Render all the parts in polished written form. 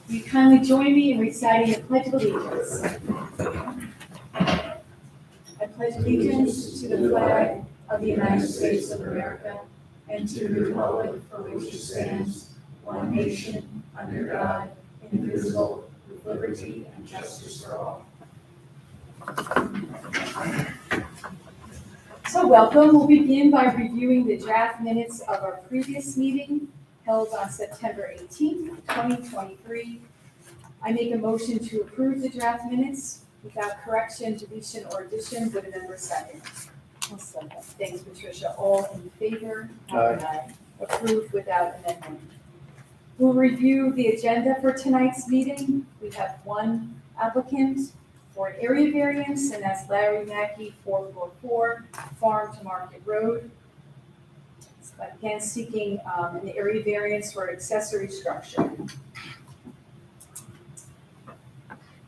Will you kindly join me in reciting the Pledge of Allegiance? I pledge allegiance to the flag of the United States of America and to the republic for which it stands, one nation, under God, indivisible, with liberty and justice for all. So welcome. We'll begin by reviewing the draft minutes of our previous meeting held on September 18th, 2023. I make a motion to approve the draft minutes without correction, deletion, or addition. Would a member second? I'll second. Thanks, Patricia. All in favor? Aye. Approved without amendment. We'll review the agenda for tonight's meeting. We have one applicant for an area variance, and that's Larry Mackey, 444 Farm to Market Road. Again, seeking an area variance for an accessory structure.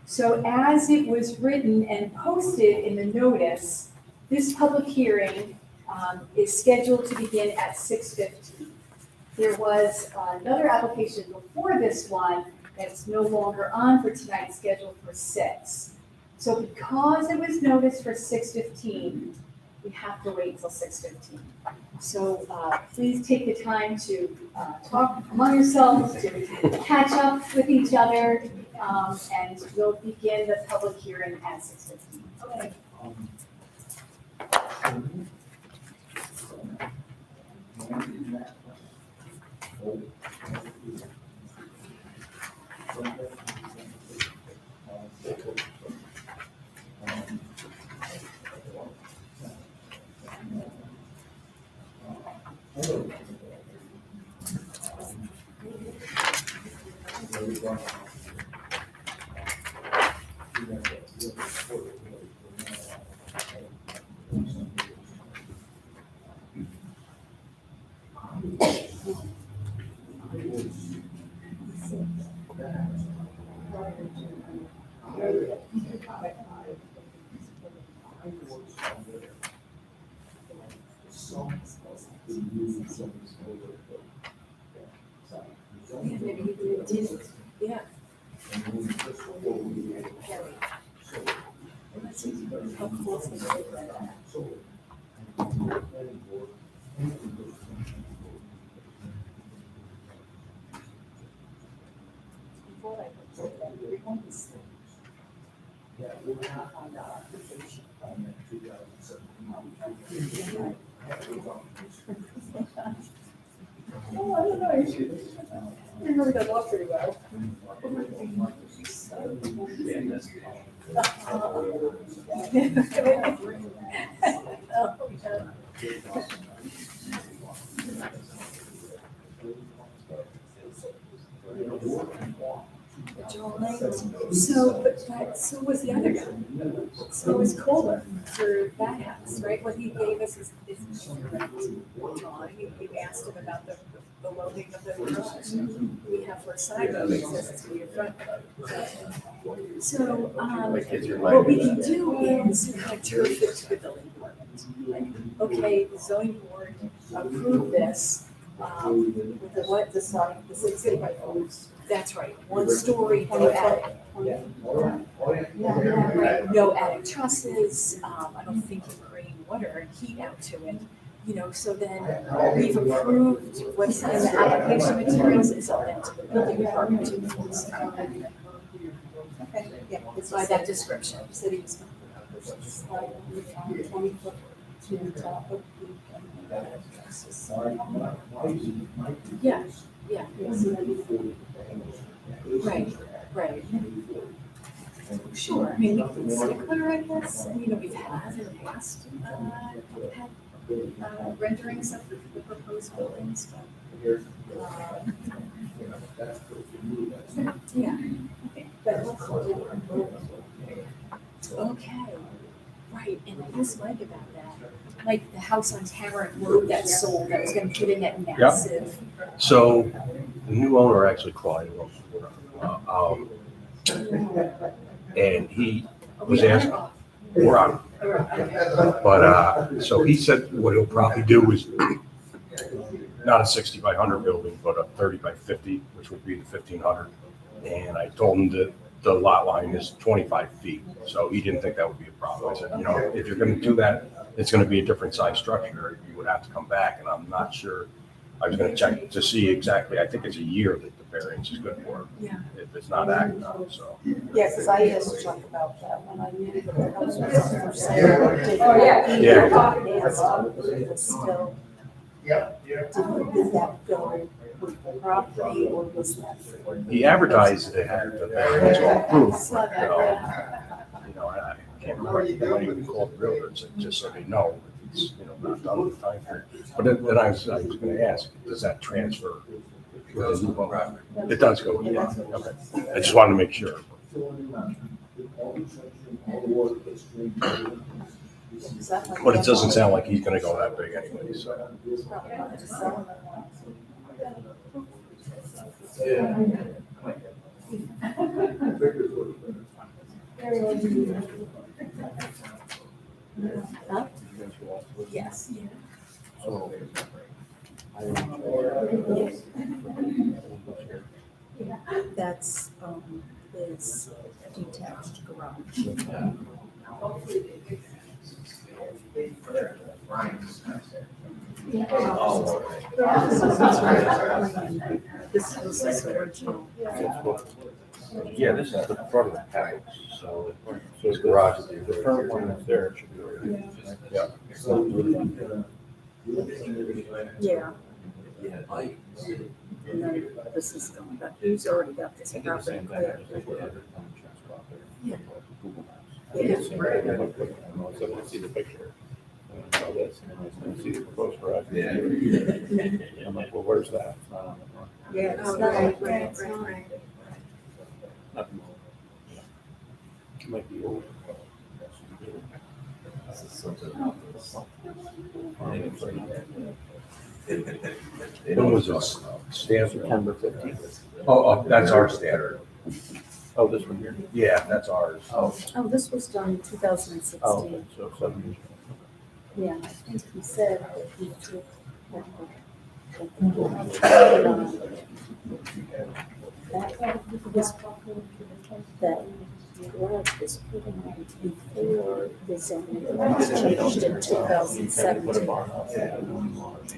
So as it was written and posted in the notice, this public hearing is scheduled to begin at 6:15. There was another application before this one that's no longer on for tonight, scheduled for 6. So because it was noticed for 6:15, we have to wait until 6:15. So please take the time to talk among yourselves, to catch up with each other, and we'll begin the public hearing at 6:15. Okay. Yeah. Oh, I don't know. I remember that walk pretty well. So was the other guy. So was Kohler for that house, right? What he gave us is correct drawing. We asked him about the loading of the trucks we have for a side load, it says it's for your front load. So, what we can do is kind of turf it to the building department. Like, okay, the zoning board approved this, with the what, the sign, the 65 homes. That's right, 1 story, no attic. No attic trusses, I don't think you bring water and heat out to it. So then we've approved what's in the application materials is up to the building department to enforce. Okay, yeah, it's by that description. City was 20 foot to the top of the. Yeah. Right. Sure, I mean, we can stickler, I guess, we've had in the past, renderings of the proposed buildings, but. Yeah, okay, okay, right, and I asked Mike about that, like the house on Tarrant Road that sold, that was gonna put in that massive. So the new owner actually called, and he was asked, we're on. But, so he said what he'll probably do is not a 60 by 100 building, but a 30 by 50, which would be the 1,500 And I told him that the lot line is 25 feet, so he didn't think that would be a problem. I said, you know, if you're gonna do that, it's gonna be a different size structure. You would have to come back, and I'm not sure. I was gonna check to see exactly, I think it's a year that the variance is good for, Yeah. if it's not acted on, so. Yeah, because I asked Chuck about that when I knew that the house was up for sale. Oh, yeah. Yeah. And it was still, did that go with the property or was that for? He advertised that it had the variance all approved, Saw but, that, you know, I can't remember, I even called the realtors and just said, hey, no, it's, you know, not done with the time period. But then I was gonna ask, does that transfer? It does go, yeah, okay. I just wanted to make sure. Is that like But it doesn't sound like he's gonna go that big anyway, so. Probably not to sell it. Huh? Yes. That's, his detached garage. This was his original. Yeah, this is the front of the house, so the garage is the current one that's there, it should be. Yeah. Yeah. And then this is going back, he's already got this property clear. Yeah. So let's see the picture. All this, and then I see the proposed garage. Yeah. I'm like, well, where's that? It's not on the front. Yeah, it's Oh, not, right. Nothing. It might be old. When was this stamped? September 15th. Oh, that's our standard. Oh, this one here? Yeah, that's ours. oh, this was done in 2016. Oh, so 7 years. Yeah, I think he said that he took. That garage was put in before the zoning was changed in 2017.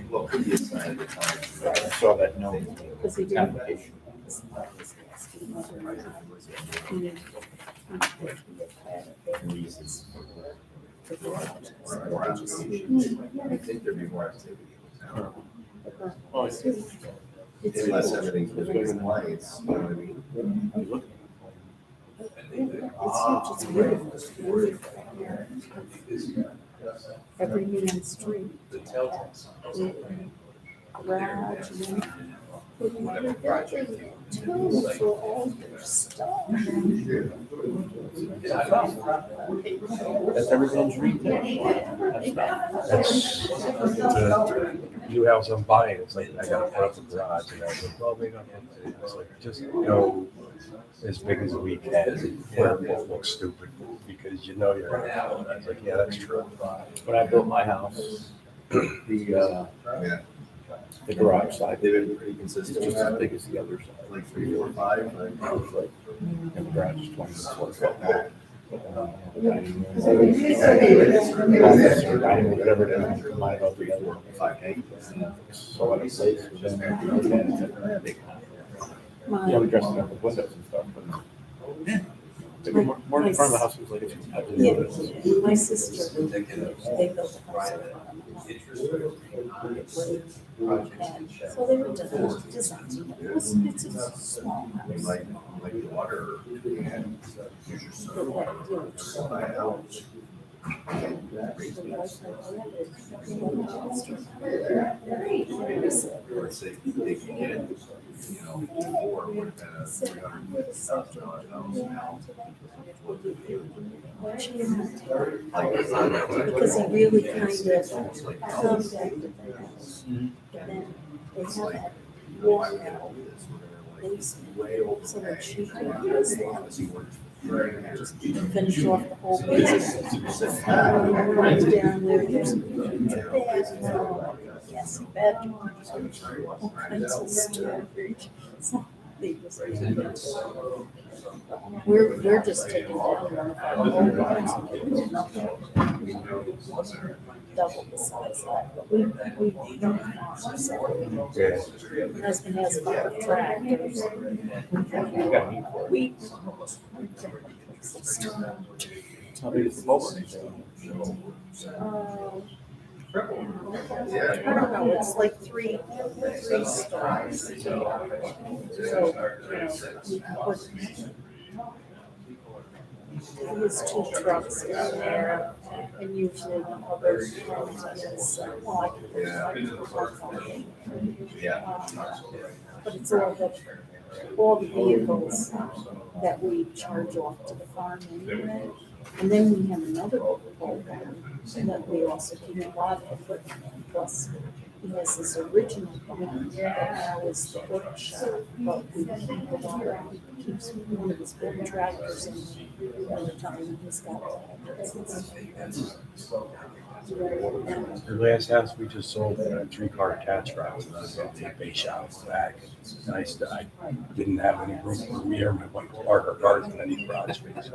Well, previous sign at the time. I saw that no Because he didn't. application. I think there'd be more activity. Oh, I see. Unless everything's within compliance, you know what I mean? It's beautiful. It's beautiful. Every man's dream. The telltale. Garage and total for all your stuff. That's everyone's retail. That's not. That's the new house I'm buying. It's like, I gotta put up a garage, and I was like, well, maybe I have to. It's like, just go as big as we can. It won't look stupid, because you know you're gonna have it. I was like, yeah, that's true. When I built my house, Yeah, the garage side, they've been pretty it's consistent. just as big as the other side. Like 3, 4, 5, like. It was like, and the garage is 20 square foot. Whatever it is, mine about 3, 4, 5, 8. So I place, then it's a big house. Yeah, we dressed it up with windows and stuff, but. More in front of the house was like. Yeah, my sister, they built a house. So they were designs. It's a small house. Like the water and use your soap. Let's say they can get it, you know, before it would have been a $300,000 house. Because he really kind of contacted the house. But then they have that walkout basement, so that she can use that. Just finish off the whole basement. Right down there, there's a bedroom, yes, bedroom, all kinds of storage. So leave this meeting. We're just taking down one of our old ones and giving it nothing. Double the size of it, but we don't farm, so Yeah. my husband has 5 tractors. We. How big is the mower? I don't know, it's like three stars. So, you put his 2 trucks in there, and usually the other ones is, but it's all the vehicles that we charge off to the farm anyway. And then we have another program that we also keep a lot of equipment in, plus he has his original barn that now is the workshop, but we keep a lot of, he keeps one of his big tractors in when the time he's got that. The last house we just sold, a 3-car attached drive, a base shop back. And I didn't have any room for me or my wife to park our cars in any garage space.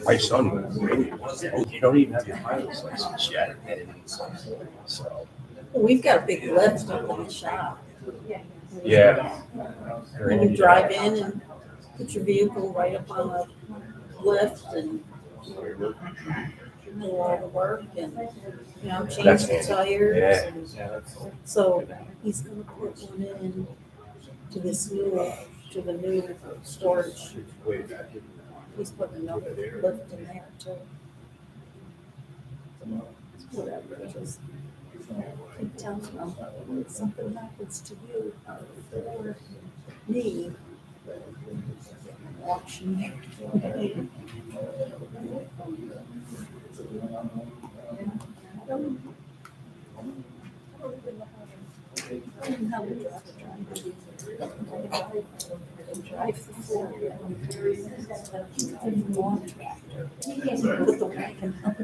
My son was really, oh, you don't even have your pilot's license yet. So, We've got a big lift up in the shop. yeah. And you drive in and put your vehicle right up on the lift and do all the work and, change That's the handy. tires. Yeah. And so he's gonna put one in to the new storage. He's putting another lift in there too. Whatever, just keep telling them when something happens to you or me, auction. I don't know how to drive the floor. Long tractor. Put the wagon up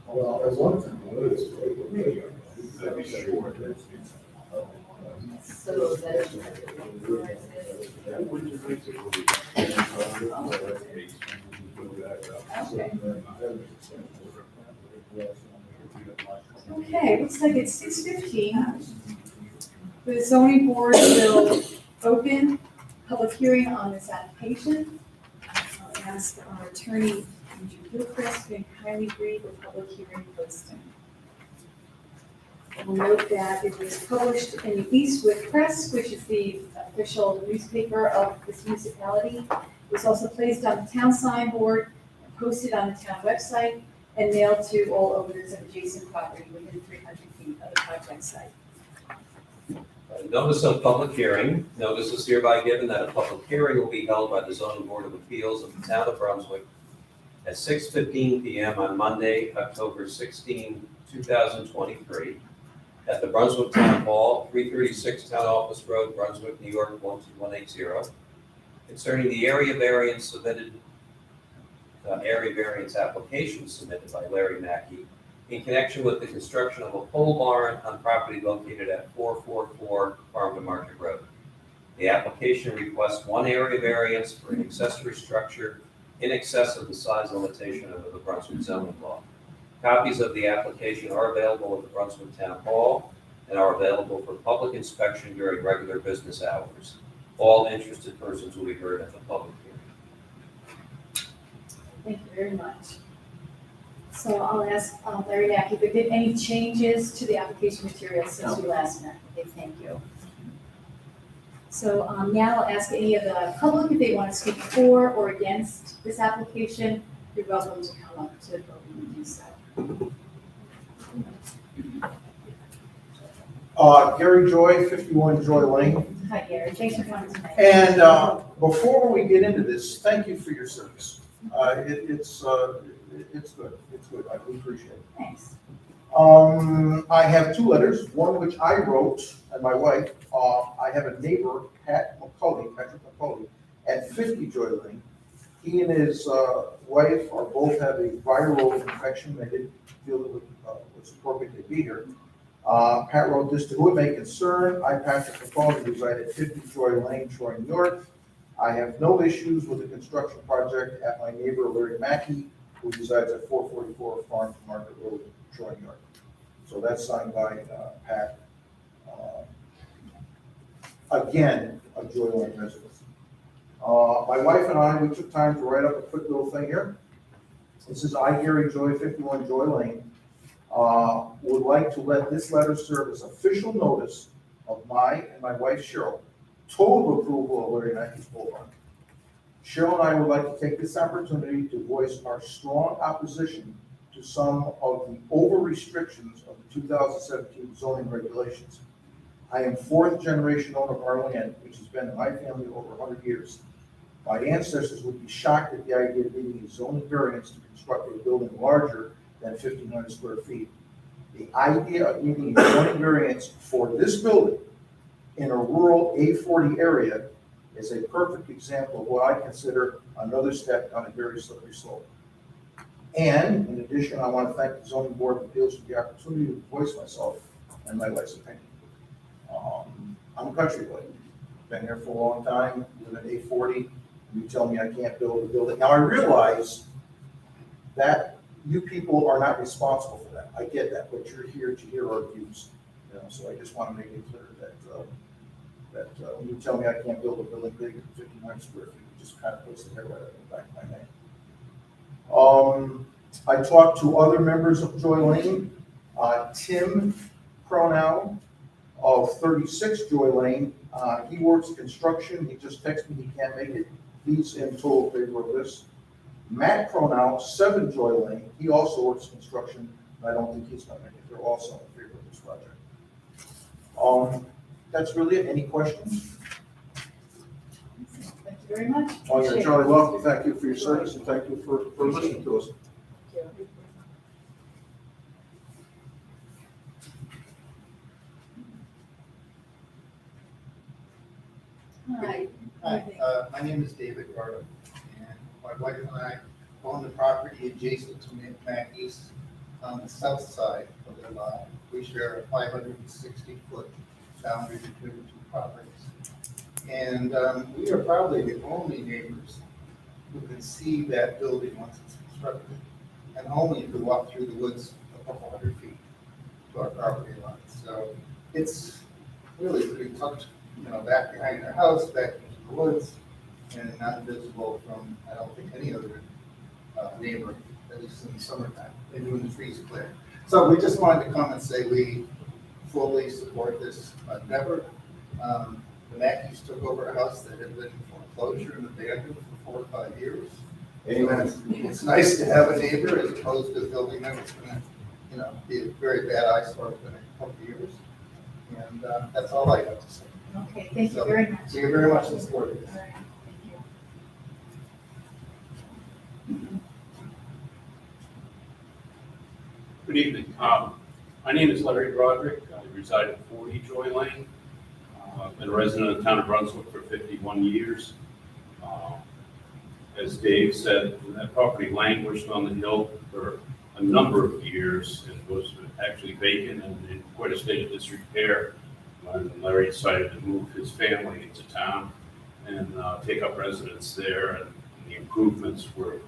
Well, as long as it's So that. Okay, looks like it's 6:15. The zoning board will open public hearing on this application. I'll ask our attorney, Andrew Gilchrist, to kindly read the public hearing posting. We'll note that it was published in the Eastwood Press, which is the official newspaper of this municipality. It was also placed on the town sign board, posted on the town website, and mailed to all owners of adjacent property within 300 feet of the project site. Notice of public hearing. Notice is hereby given that a public hearing will be held by the zoning board of appeals of the town of Brunswick at 6:15 p.m. on Monday, October 16, 2023, at the Brunswick Town Hall, 336 Town Office Road, Brunswick, New York, 12180, concerning the area variance application submitted by Larry Mackey in connection with the construction of a pole barn on property located at 444 Farm to Market Road. The application requests one area variance for an accessory structure in excess of the size limitation under the Brunswick zoning law. Copies of the application are available at the Brunswick Town Hall and are available for public inspection during regular business hours. All interested persons will be heard at the public hearing. Thank you very much. So I'll ask Larry Mackey, but did any changes to the application material since we last met? Okay, thank you. So now I'll ask any of the public if they want to speak for or against this application. You're welcome to come up to the podium and do so. Gary Joy, 51 Joy Lane. Hi, Gary. Thanks for coming tonight. And before we get into this, thank you for your service. It's good. It's good. I really appreciate it. Thanks. I have two letters, one which I wrote and my wife. I have a neighbor, Patrick McCully, at 50 Joy Lane. He and his wife are both have a viral infection. They didn't feel it was appropriate to be here. Pat wrote this: to whom it may concern, I, Patrick McCully, reside at 50 Joy Lane, Troy, New York. I have no issues with the construction project at my neighbor Larry Mackey, who resides at 444 Farm Market Road, Troy, New York. So that's signed by Pat. Again, a Joy Lane resident. My wife and I, we took time to write up a quick little thing here. This is I, Gary Joy, 51 Joy Lane. Would like to let this letter serve as official notice of my and my wife Cheryl total approval of Larry Mackey's pole barn. Cheryl and I would like to take this opportunity to voice our strong opposition to some of the over restrictions of the 2017 zoning regulations. I am fourth generation owner of our land, which has been in my family over 100 years. My ancestors would be shocked at the idea of needing a zoning variance to construct a building larger than 1,500 square feet. The idea of needing a zoning variance for this building in a rural A40 area is a perfect example of what I consider another step on a very slippery slope. And in addition, I want to thank the Zoning Board of Appeals for the opportunity to voice myself and my wife's opinion. I'm a country boy. Been here for a long time, live in A40. You tell me I can't build a building. Now I realize that you people are not responsible for that. I get that, but you're here to hear our views. So I just want to make it clear that when you tell me I can't build a building bigger than 1,500 square feet, it just kind of puts the hair right up in the back of my neck. I talked to other members of Joy Lane. Tim Pronow of 36 Joy Lane. He works construction. He just texted me he can't make it. He's in total favor of this. Matt Pronow, 7 Joy Lane. He also works construction. I don't think he's going to make it. They're also in favor of this project. That's really it. Any questions? Thank you very much. Oh, yeah, Charlie, welcome. Thank you for your service and thank you for listening to us. Hi. Hi, my name is David Gardo, and my wife and I own the property adjacent to Mackey's on the south side of the lot. We share a 560-foot boundary between the two properties. And we are probably the only neighbors who can see that building once it's constructed, and only if we walk through the woods a couple hundred feet to our property line. So it's really pretty tucked, back behind our house, back into the woods, and not visible from, I don't think, any other neighbor, at least in the summertime, maybe when the trees are clear. So we just wanted to come and say we fully support this endeavor. The Mackeys took over a house that had been in foreclosure and abandoned for 4 or 5 years. Amen. It's nice to have a neighbor as opposed to a building that was going to, be a very bad eyesore in a couple of years. And that's all I have to say. Okay, thank you very much. Thank you very much for supporting this. All right, thank you. Good evening. My name is Larry Broderick. I reside at 40 Joy Lane. I've been a resident of the town of Brunswick for 51 years. As Dave said, that property languished on the hill for a number of years and was actually vacant and in quite a state of disrepair when Larry decided to move his family into town and take up residence there. And the improvements were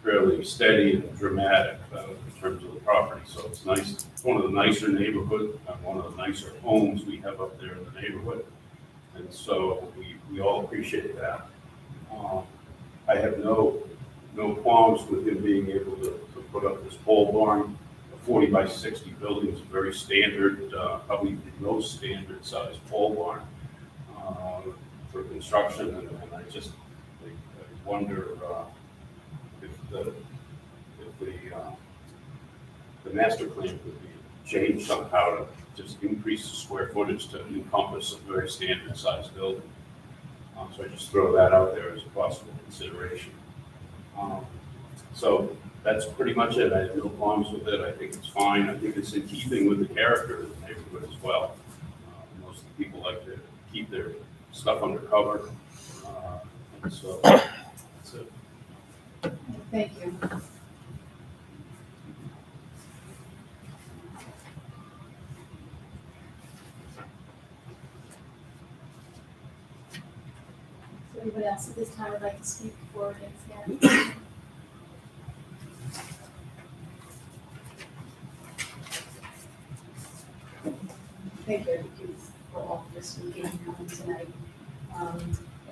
fairly steady and dramatic in terms of the property. So it's nice. It's one of the nicer neighborhoods and one of the nicer homes we have up there in the neighborhood. And so we all appreciate that. I have no qualms with him being able to put up this pole barn. A 40 by 60 building is very standard, probably the most standard size pole barn for construction, and I just I wonder if the master plan could be changed somehow to just increase the square footage to encompass a very standard sized building. So I just throw that out there as a possible consideration. So that's pretty much it. I have no problems with it. I think it's fine. I think it's in keeping with the character of the neighborhood as well. Most of the people like to keep their stuff under cover. And so that's it. Thank you. So anyone else at this time would like to speak for or against that? Thank you for all for speaking and coming tonight. I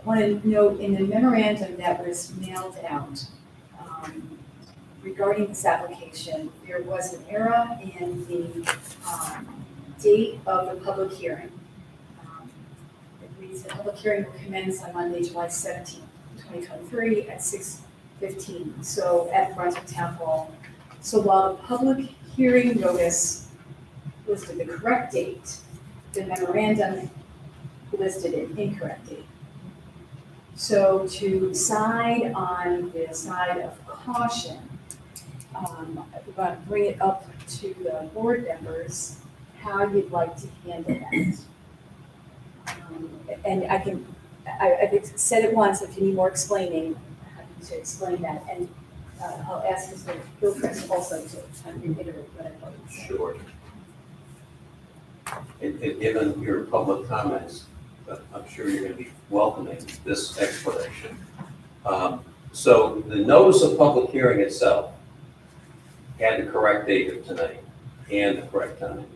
want to note in the memorandum that was mailed out regarding this application, there was an error in the date of the public hearing. It reads the public hearing will commence on Monday, July 17th, 2023 at 6:15. So at Brunswick Town Hall. So while the public hearing notice listed the correct date, the memorandum listed an incorrect date. So to side on the side of caution, I'm going to bring it up to the board members, how you'd like to handle that. And I've said it once, if you need more explaining, I'm happy to explain that. And I'll ask Mr. Gilchrist also to reiterate what I've already said. Sure. And given your public comments, I'm sure you're going to be welcoming this explanation. So the notice of public hearing itself had the correct date of tonight and the correct time.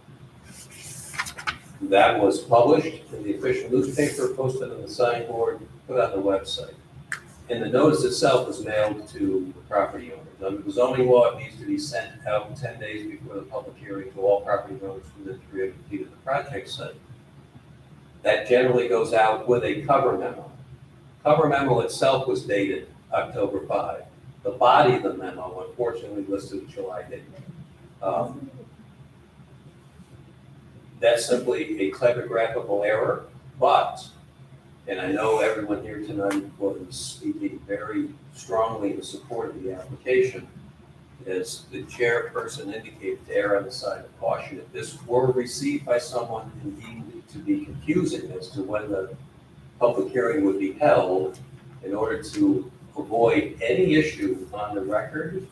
That was published in the official newspaper, posted on the signboard, put on the website. And the notice itself was mailed to the property owners. Under the zoning law, it needs to be sent out 10 days before the public hearing to all property owners within 300 feet of the project site. That generally goes out with a cover memo. Cover memo itself was dated October 5. The body of the memo, unfortunately, listed a July date. That's simply a typographical error, but, and I know everyone here tonight was speaking very strongly in support of the application, as the chairperson indicated, to err on the side of caution. If this were received by someone and deemed to be confusing as to when the public hearing would be held, in order to avoid any issue on the record,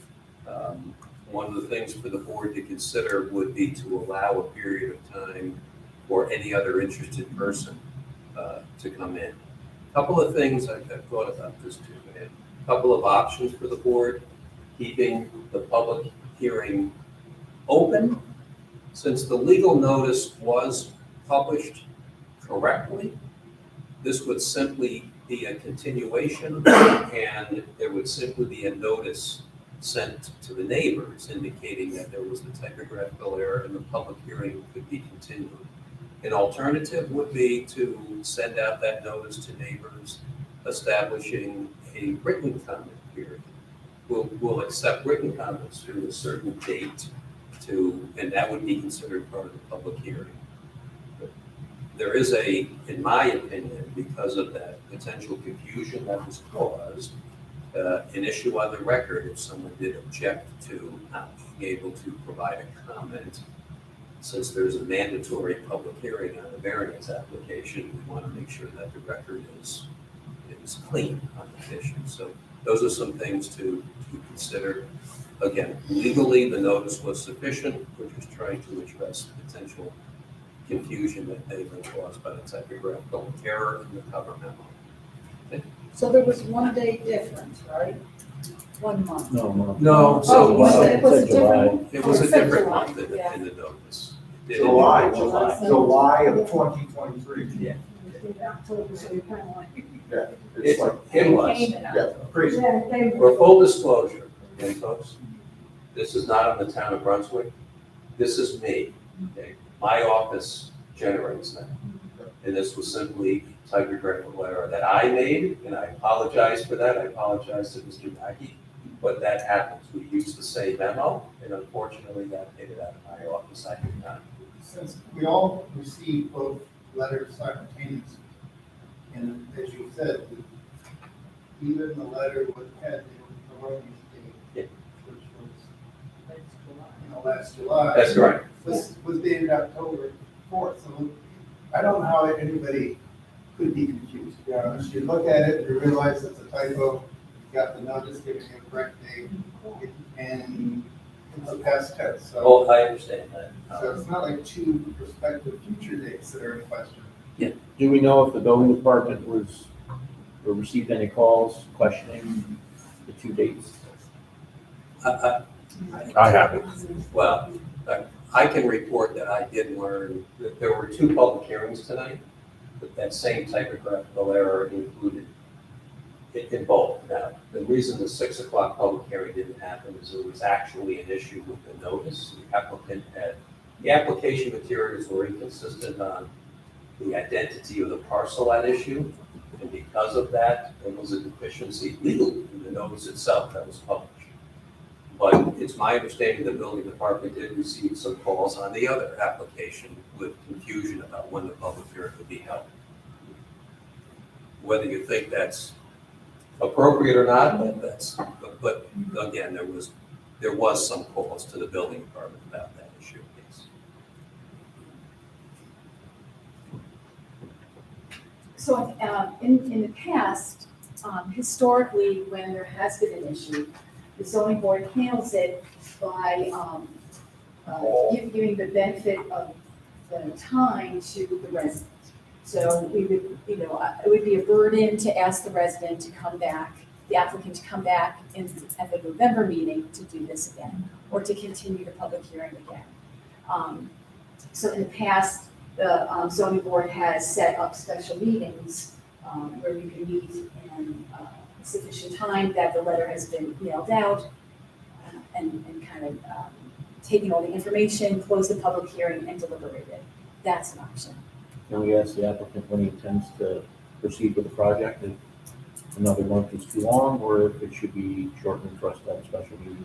one of the things for the board to consider would be to allow a period of time for any other interested person to come in. A couple of things I've thought about this too, and a couple of options for the board: keeping the public hearing open, since the legal notice was published correctly. This would simply be a continuation, and there would simply be a notice sent to the neighbors indicating that there was the typographical error and the public hearing could be continued. An alternative would be to send out that notice to neighbors, establishing a written comment period. We'll accept written comments through a certain date and that would be considered part of the public hearing. There is in my opinion, because of that potential confusion that was caused, an issue on the record if someone did object to not being able to provide a comment. Since there's a mandatory public hearing on a variance application, we want to make sure that the record is clean on the issue. So those are some things to consider. Again, legally, the notice was sufficient. We're just trying to address potential confusion that may have been caused by the typographical error in the cover memo. So there was 1 day difference, right? 1 month. No, Oh, you said it was a different. it was a it said different July. month Yeah. in the notice. July of 2023. Yeah. October, so you're kind of like. Yeah, It it's like, it was. yeah, crazy. For full disclosure, okay, folks, This is not on the town of Brunswick. This is me. Okay? My office generates that. And this was simply a typographical error that I made, and I apologize for that. I apologize to Mr. Mackey. But that happens. We used the same memo, and unfortunately, that made it out of my office. I did not. Since we all received both letters simultaneously, and as you said, even the letter had the erroneous Yeah. date, which was, last July. That's correct. Was dated October 4th, so I don't know how anybody could be confused, to be honest. You look at it, you realize it's a typo, you got the notice giving you a correct date, and it's a past tense, so. Oh, I understand that. So it's not like two prospective future dates that are in question. Do we know if the building department was, or received any calls questioning the two dates? I haven't. Well, I can report that I did learn that there were 2 public hearings tonight, but that same typographical error included in both. Now, the reason the 6 o'clock public hearing didn't happen is there was actually an issue with the notice. The application materials were inconsistent on the identity of the parcel at issue. And because of that, there was a deficiency in the notice itself that was published. But it's my understanding the building department did receive some calls on the other application with confusion about when the public hearing would be held. Whether you think that's appropriate or not, but again, there was some calls to the building department about that issue. Yes. So in the past, historically, when there has been an issue, the zoning board handles it by giving the benefit of the time to the resident. So we would, it would be a burden to ask the resident to come back, the applicant to come back at the November meeting to do this again, or to continue the public hearing again. So in the past, the zoning board has set up special meetings where you can meet in sufficient time that the letter has been mailed out and kind of taken all the information, close the public hearing and deliberate it. That's an option. Can we ask the applicant when he intends to proceed with the project, if another month is too long, or if it should be shortened for us to have a special meeting?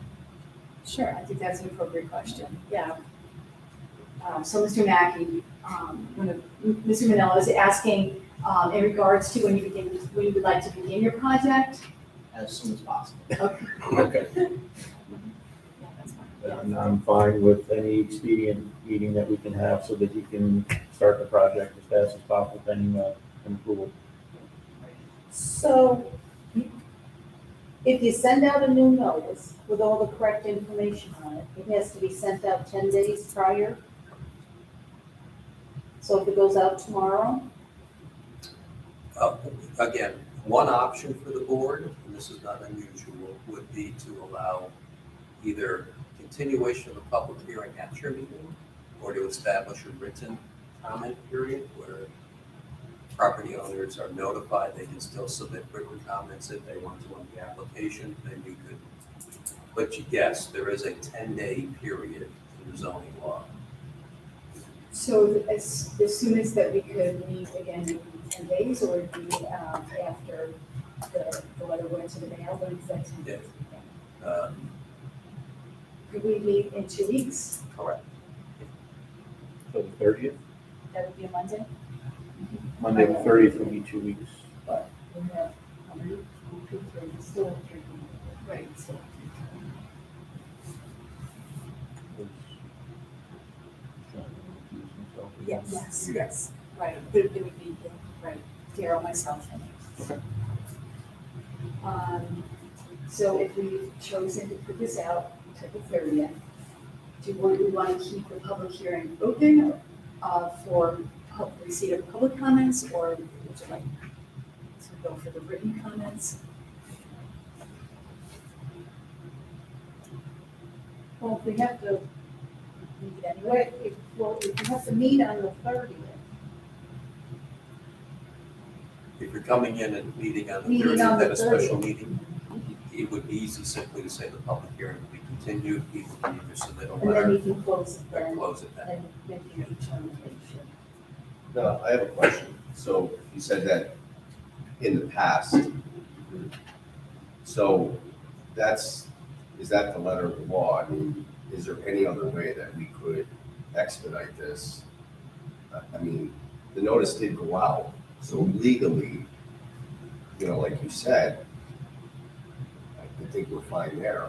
Sure, I think that's an appropriate question, yeah. So Mr. Mackey, Mr. Manella is asking in regards to when you would like to begin your project? As soon as possible. Okay. Okay. Yeah, that's fine. Yeah. And I'm fine with any expedient meeting that we can have so that you can start the project as fast as possible, pending approval. So if you send out a new notice with all the correct information on it, it has to be sent out 10 days prior. So if it goes out tomorrow, Again, one option for the board, and this is not unusual, would be to allow either continuation of the public hearing at your meeting or to establish a written comment period where property owners are notified they can still submit written comments if they want to on the application, then you could. But yes, there is a 10-day period in the zoning law. So as soon as that we could meet again in 10 days, or would be after the letter went to the mail, when is that 10 days? Could we meet in 2 weeks? Correct. So the 30th? That would be a Monday? Monday the 30th will be 2 weeks. But we have, how many? 1, 2, 3, still have 3. Right, so. Yes, right, but it would be, right, Daryl, myself, and you. Okay. So if we've chosen to put this out to the 30th, do we want to keep the public hearing open for receipt of public comments, or would you like to go for the written comments? well, if we have to, Meet anyway? if we have to meet on the 30th. If you're coming in and meeting on the Meeting on 30th the at a special 30th. meeting, it would be easy simply to say the public hearing will be continue, people can either submit a And then letter you can close it or then, close it then. and make your determination. No, I have a question. So you said that in the past. So is that the letter of the law? I mean, is there any other way that we could expedite this? I mean, the notice did go out, so legally, like you said, I think we're fine there.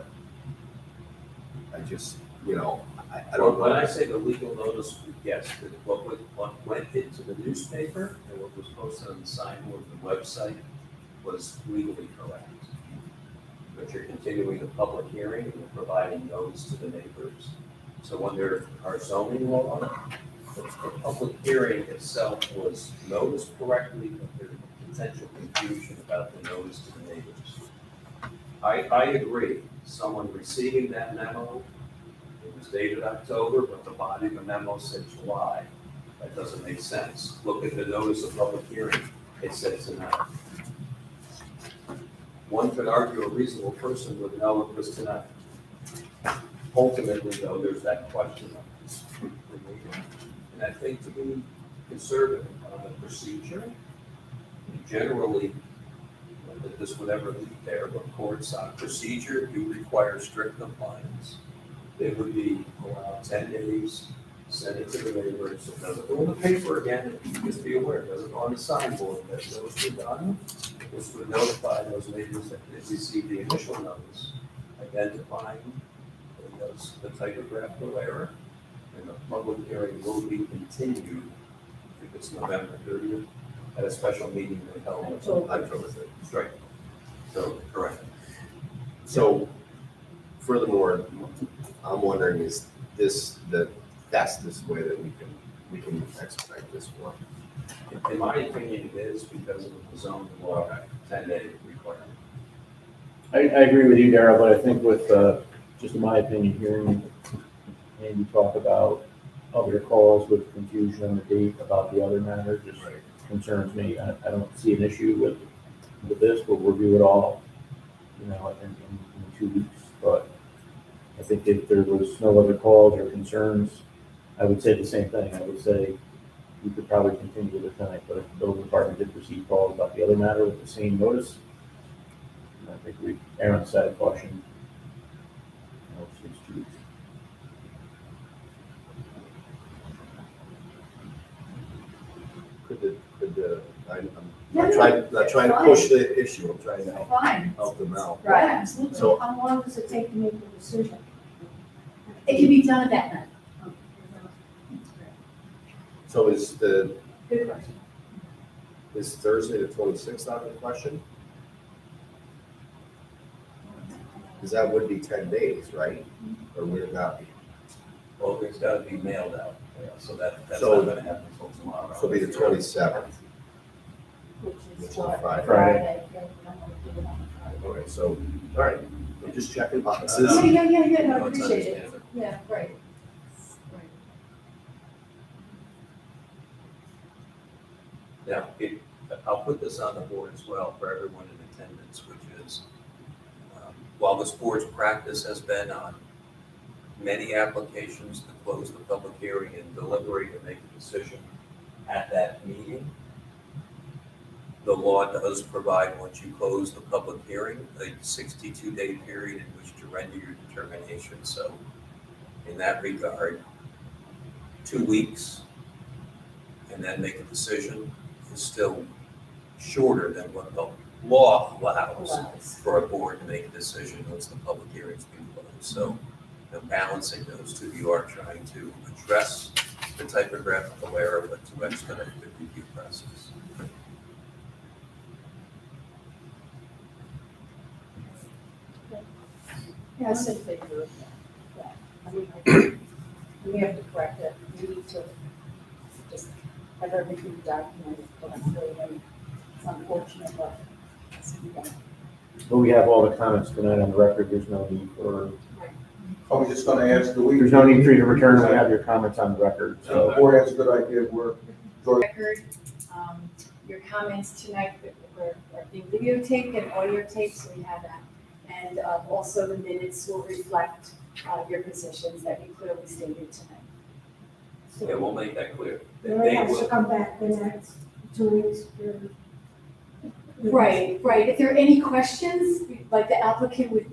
I just, I don't When I know. say the legal notice, yes, what went into the newspaper and what was posted on the signboard of the website was legally correct. But you're continuing the public hearing and providing notice to the neighbors. So when there are zoning law, the public hearing itself was noticed correctly, but there's potential confusion about the notice to the neighbors. I agree, someone receiving that memo, it was dated October, but the body of the memo said July. That doesn't make sense. Look at the notice of public hearing, it said tonight. One could argue a reasonable person would know it was tonight. Ultimately, though, there's that question of, and I think to be conservative on the procedure, generally, that this would ever lead there, but courts on procedure do require strict compliance. They would be allowed 10 days, send it to the neighbors, it doesn't go in the paper again, just be aware, it doesn't go on the signboard, that those were done. This would notify those neighbors that they received the initial notice, identifying the typographical error, and the public hearing will be continued, if it's November 30th, at a special meeting they held on October 30th. Right. So, correct. So furthermore, I'm wondering, is this the fastest way that we can expedite this one? In my opinion, it is because of the zone law 10-day requirement. I agree with you, Darrell, but I think with, just in my opinion, hearing Andy talk about other calls with confusion on the date about the other matter just concerns me. I don't see an issue with this, but we'll review it all, in 2 weeks. But I think if there was no other calls or concerns, I would say the same thing. I would say we could probably continue with it tonight, but if the building department did receive calls about the other matter with the same notice, I think we err on the side of caution. It's 2 weeks. I'm No, not trying to push the issue, I'm trying to Fine, help them out. right. Absolutely. So- How long does it take to make the decision? It can be done that night. So is Good question. Thursday the 26th out of the question? Because that would be 10 days, right? Or would it not be? Well, it's got to be mailed out, so that's So- not going to happen until tomorrow. So it'll be the 27th. Which Which is is Friday. Friday. Yeah, I'm gonna do it on Friday. Okay, so, all right, I'm just checking boxes. Yeah, no, I No, it's appreciate it. understandable. Yeah, right. Now, I'll put this on the board as well for everyone in attendance, which is, while this board's practice has been on many applications to close the public hearing and deliberate and make a decision at that meeting, the law does provide, once you close the public hearing, a 62-day period in which to render your determination. So in that regard, 2 weeks and then make a decision is still shorter than what the law allows for a board to make a decision once the public hearing's been closed. So balancing those two, you are trying to address the typographical error, but to expedite the review process. Yeah, I said favor of that. I mean, I think we have to correct it. We need to just have everything documented, but I'm really, it's unfortunate, but it's to be done. But we have all the comments tonight on the record. There's no need for, I was just gonna ask, do we? there's no need for you to return. We have your comments on the record, The so. board has a good idea where Record, your comments tonight are being videotaped and audio taped, so we have that. And also the minutes will reflect your positions that you clearly stated tonight. Yeah, we'll make that clear. Lori They has to will, come back the next 2 weeks. Right. If there are any questions, like the applicant we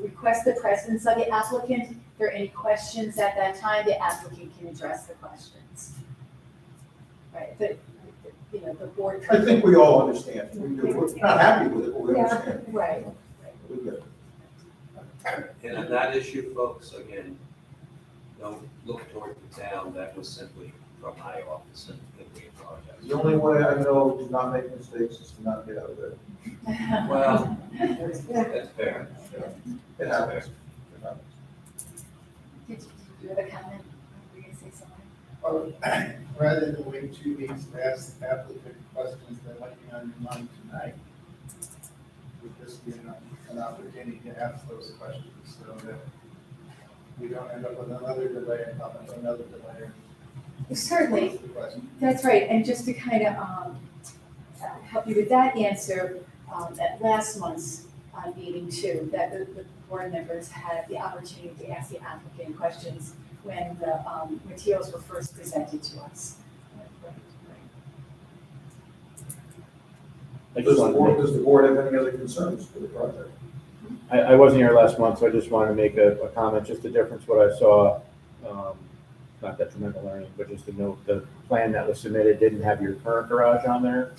request the presence of the applicant. If there are any questions at that time, the applicant can address the questions. Right, but, the board. I think we all understand. We're not happy with it, but we Yeah. understand. Right. We get it. and on that issue, folks, again, don't look toward the town. That was simply from my office, and we apologize. The only way I know to not make mistakes is to not get out of bed. Well, Yeah. that's fair. It happens. It happens. Did you have a comment? Were you gonna say something? Or rather than wait 2 weeks to ask the applicant questions that might be on your mind tonight, would this be an opportunity to ask those questions so that we don't end up with another delay and another delay? Certainly, That's the question. that's right, and just to kind of help you with that answer, at last month's meeting too, that the board members had the opportunity to ask the applicant questions when the materials were first presented to us. I Does just the wanted to board, make- does the board have any other concerns for the project? I wasn't here last month, so I just wanted to make a comment, just the difference what I saw, not detrimental or anything, but just to note, the plan that was submitted didn't have your current garage on there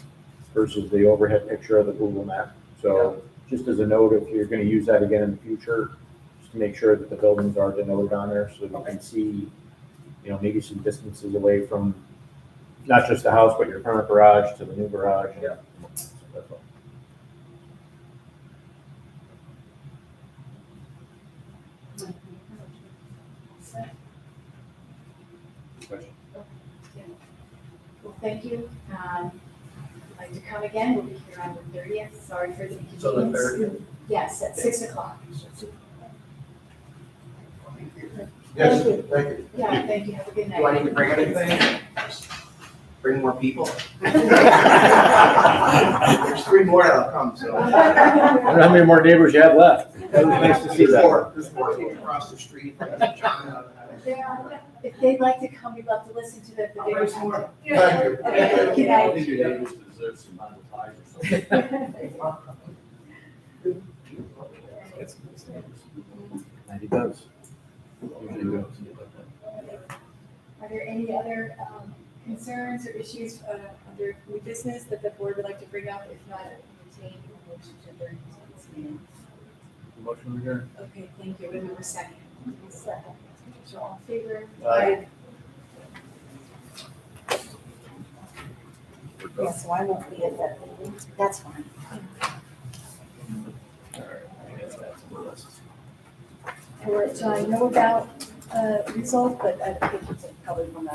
versus the overhead picture of the Google map. So just as a note, if you're gonna use that again in the future, just to make sure that the buildings are denoted on there so that you can see, maybe some distances away from not just the house, but your current garage to the new garage. Yeah. So that's all. Question? Well, thank you. I'd like to come again, we'll be here on the 30th, sorry for the inconvenience. So the 30th? Yes, at 6 o'clock. Yes, thank you. Yeah, thank you, have a good night. Do I need to bring anything? Bring more people? There's 3 more that'll come, so. I don't know how many more neighbors you have left. Nice to see that. There's more people across the street. John. Yeah, if they'd like to come, we'd love to listen to the I'll video. bring some more. Thank you. Okay, good I night. think your neighbors deserve some apple pies or something. He does. Are there any other concerns or issues under new business that the board would like to bring up? If not, entertain a motion to adjourn this meeting. Motion adjourned. Okay, thank you. Remember second. Second. So all in favor? Aye. Yeah, so I won't be at that meeting. That's fine. Which I know about results, but I think it's probably from that.